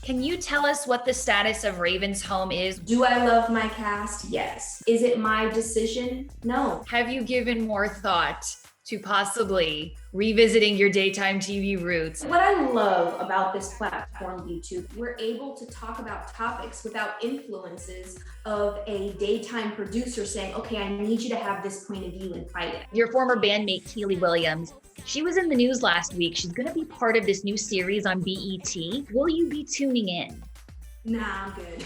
Can you tell us what the status of Raven's home is? Do I love my cast? Yes. Is it my decision? No. Have you given more thought to possibly revisiting your daytime TV roots? What I love about this platform, YouTube, we're able to talk about topics without influences of a daytime producer saying, okay, I need you to have this point of view and fight it. Your former bandmate, Kiely Williams, she was in the news last week. She's going to be part of this new series on BET. Will you be tuning in? Nah, I'm good.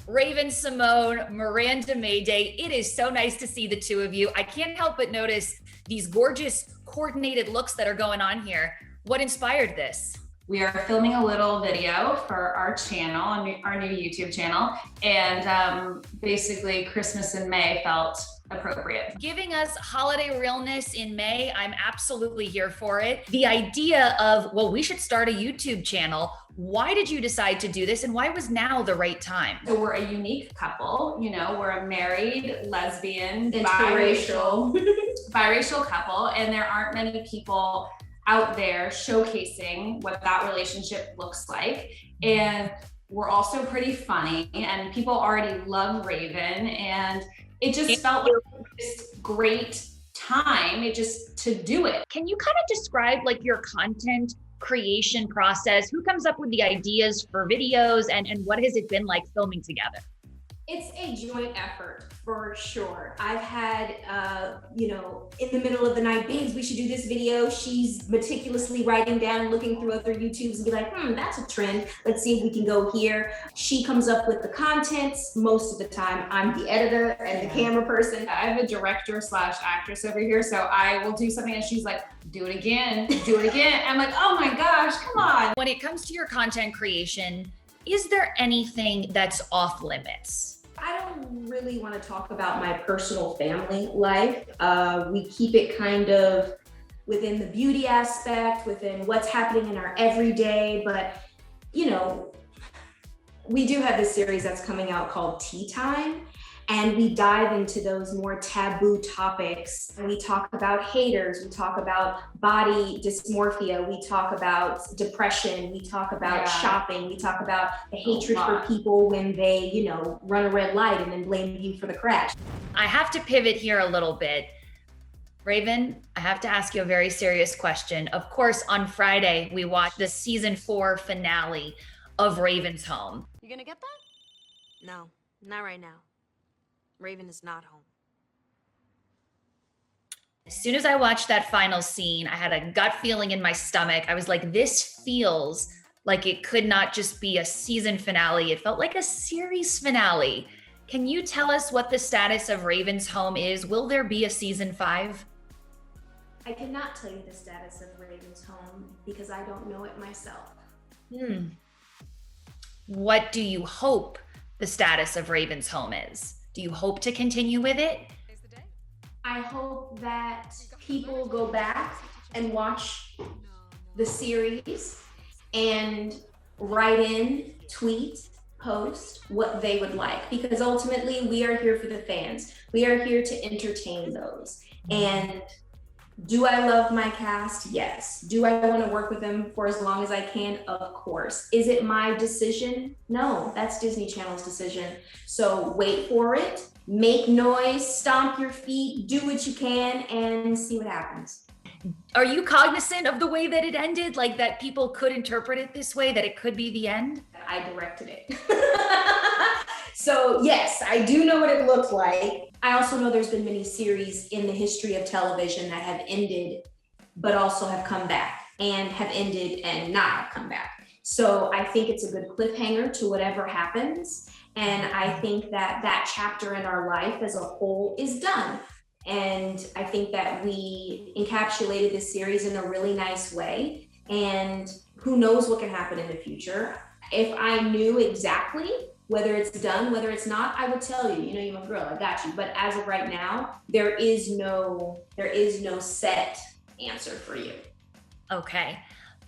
Raven-Symoné, Miranda Maday, it is so nice to see the two of you. I can't help but notice these gorgeous coordinated looks that are going on here. What inspired this? We are filming a little video for our channel, our new YouTube channel, and basically Christmas in May felt appropriate. Giving us holiday realness in May, I'm absolutely here for it. The idea of, well, we should start a YouTube channel. Why did you decide to do this, and why was now the right time? So we're a unique couple, you know, we're a married, lesbian, Biracial couple, and there aren't many people out there showcasing what that relationship looks like. And we're also pretty funny, and people already love Raven, and it just felt like this great time to do it. Can you kind of describe like your content creation process? Who comes up with the ideas for videos, and what has it been like filming together? It's a joint effort for sure. I've had, in the middle of the night, babes, we should do this video. She's meticulously writing down, looking through other YouTubes and be like, that's a trend. Let's see if we can go here. She comes up with the content. Most of the time, I'm the editor and the camera person. I have a director / actress over here. So I will do something and she's like, do it again, do it again. I'm like, oh my gosh, come on. When it comes to your content creation, is there anything that's off limits? I don't really want to talk about my personal family life. We keep it kind of within the beauty aspect, within what's happening in our everyday, but we do have this series that's coming out called Tea Time, and we dive into those more taboo topics. We talk about haters, we talk about body dysmorphia, we talk about depression, we talk about shopping, we talk about the hatred for people when they, run a red light and then blame you for the crash. I have to pivot here a little bit. Raven, I have to ask you a very serious question. Of course, on Friday, we watched the season 4 finale of Raven's Home. You gonna get that? No, not right now. Raven is not home. As soon as I watched that final scene, I had a gut feeling in my stomach. I was like, this feels like it could not just be a season finale. It felt like a series finale. Can you tell us what the status of Raven's Home is? Will there be a season 5? I cannot tell you the status of Raven's Home because I don't know it myself. What do you hope the status of Raven's Home is? Do you hope to continue with it? I hope that people go back and watch the series and write in, tweet, post what they would like, because ultimately we are here for the fans. We are here to entertain those. And do I love my cast? Yes. Do I want to work with them for as long as I can? Of course. Is it my decision? No, that's Disney Channel's decision. So wait for it, make noise, stomp your feet, do what you can, and see what happens. Are you cognizant of the way that it ended? Like that people could interpret it this way, that it could be the end? I directed it. So yes, I do know what it looked like. I also know there's been many series in the history of television that have ended, but also have come back, and have ended and not have come back. So I think it's a good cliffhanger to whatever happens. And I think that chapter in our life as a whole is done. And I think that we encapsulated this series in a really nice way. And who knows what can happen in the future. If I knew exactly whether it's done, whether it's not, I would tell you, you're my girl, I got you. But as of right now, there is no set answer for you. Okay.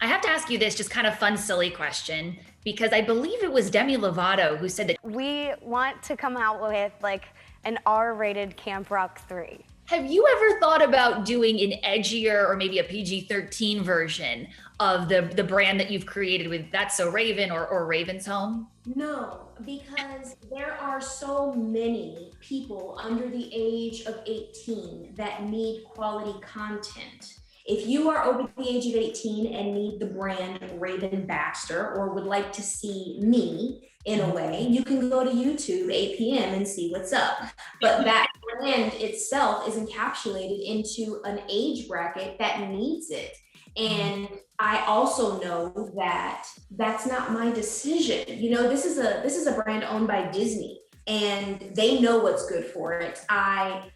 I have to ask you this just kind of fun, silly question, because I believe it was Demi Lovato who said that We want to come out with like an R-rated Camp Rock 3. Have you ever thought about doing an edgier or maybe a PG-13 version of the brand that you've created with That's So Raven or Raven's Home? No, because there are so many people under the age of 18 that need quality content. If you are over the age of 18 and need the brand Raven Baxter or would like to see me in a way, you can go to YouTube 8 p.m. and see what's up. But that brand itself is encapsulated into an age bracket that needs it. And I also know that that's not my decision. You know, this is a brand owned by Disney, and they know what's good for it. I,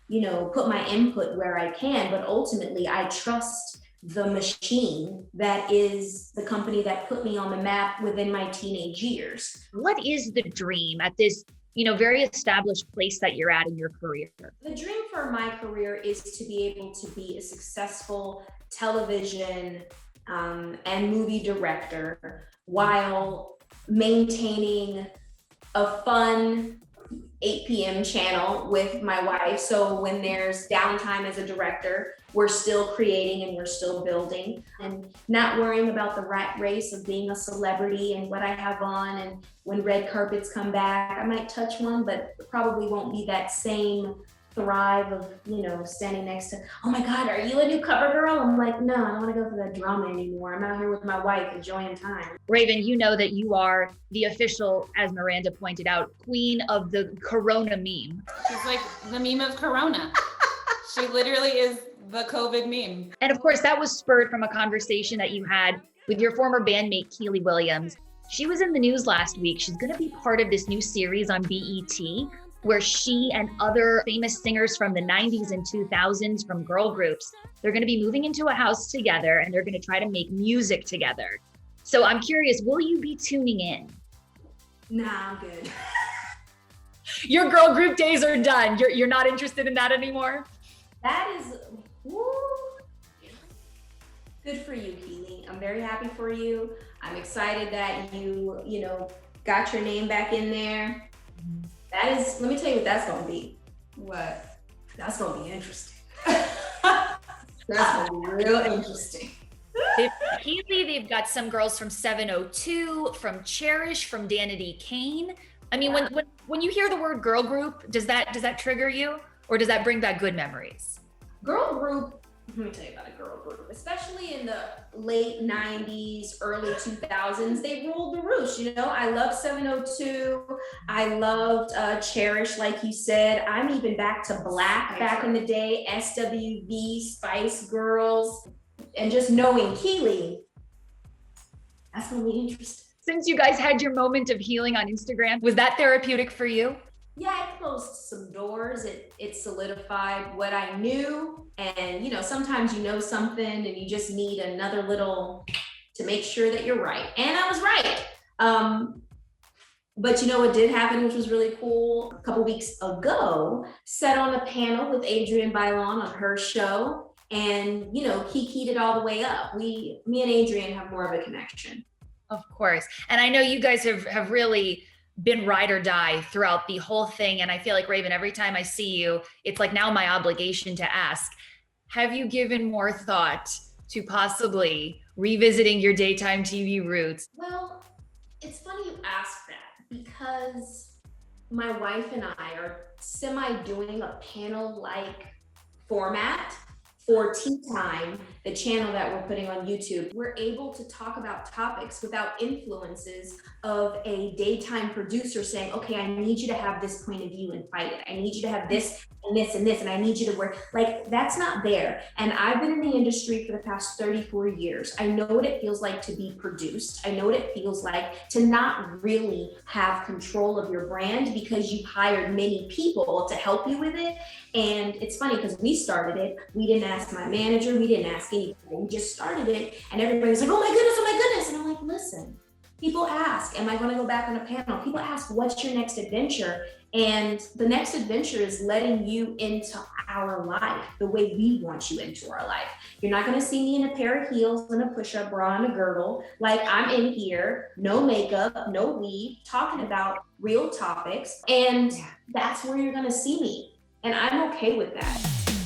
put my input where I can, but ultimately I trust the machine that is the company that put me on the map within my teenage years. What is the dream at this, very established place that you're at in your career? The dream for my career is to be able to be a successful television and movie director while maintaining a fun 8 p.m. channel with my wife. So when there's downtime as a director, we're still creating and we're still building, and not worrying about the rat race of being a celebrity and what I have on. And when red carpets come back, I might touch one, but it probably won't be that same thrive of, standing next to, oh my God, are you a new cover girl? I'm like, no, I don't want to go through that drama anymore. I'm out here with my wife enjoying time. Raven, you know that you are the official, as Miranda pointed out, queen of the Corona meme. She's like the meme of Corona. She literally is the COVID meme. And of course, that was spurred from a conversation that you had with your former bandmate, Kiely Williams. She was in the news last week. She's going to be part of this new series on BET, where she and other famous singers from the 90s and 2000s from girl groups, they're going to be moving into a house together and they're going to try to make music together. So I'm curious, will you be tuning in? Nah, I'm good. Your girl group days are done. You're not interested in that anymore? That is, woo. Good for you, Kiely. I'm very happy for you. I'm excited that you, got your name back in there. That is, let me tell you what that's gonna be. What? That's gonna be interesting. That's gonna be real interesting. Kiely, they've got some girls from 702, from Cherish, from Danity Kane. I mean, when you hear the word girl group, does that trigger you, or does that bring back good memories? Girl group, let me tell you about a girl group, especially in the late 90s, early 2000s, they ruled the roost. I loved 702. I loved Cherish, like you said. I'm even back to Black back in the day, SWV, Spice Girls, and just knowing Kiely, that's gonna be interesting. Since you guys had your moment of healing on Instagram, was that therapeutic for you? Yeah, it closed some doors. It solidified what I knew. And, sometimes you know something and you just need another little to make sure that you're right. And I was right. But what did happen, which was really cool, a couple weeks ago, sat on a panel with Adrienne Bailon on her show, and, kikied it all the way up. Me and Adrienne have more of a connection. Of course. And I know you guys have really been ride or die throughout the whole thing. And I feel like, Raven, every time I see you, it's like now my obligation to ask, have you given more thought to possibly revisiting your daytime TV roots? Well, it's funny you ask that, because my wife and I are doing a panel-like format for Tea Time, the channel that we're putting on YouTube. We're able to talk about topics without influences of a daytime producer saying, okay, I need you to have this point of view and fight it. I need you to have this and this and this, and I need you to work. Like, that's not there. And I've been in the industry for the past 34 years. I know what it feels like to be produced. I know what it feels like to not really have control of your brand, because you've hired many people to help you with it. And it's funny, because we started it. We didn't ask my manager. We didn't ask anybody. We just started it. And everybody's like, oh my goodness, oh my goodness. And I'm like, listen, people ask, am I going to go back on a panel? People ask, what's your next adventure? And the next adventure is letting you into our life the way we want you into our life. You're not going to see me in a pair of heels and a push-up bra and a girdle. Like, I'm in here, no makeup, no weave, talking about real topics. And that's where you're going to see me. And I'm okay with that.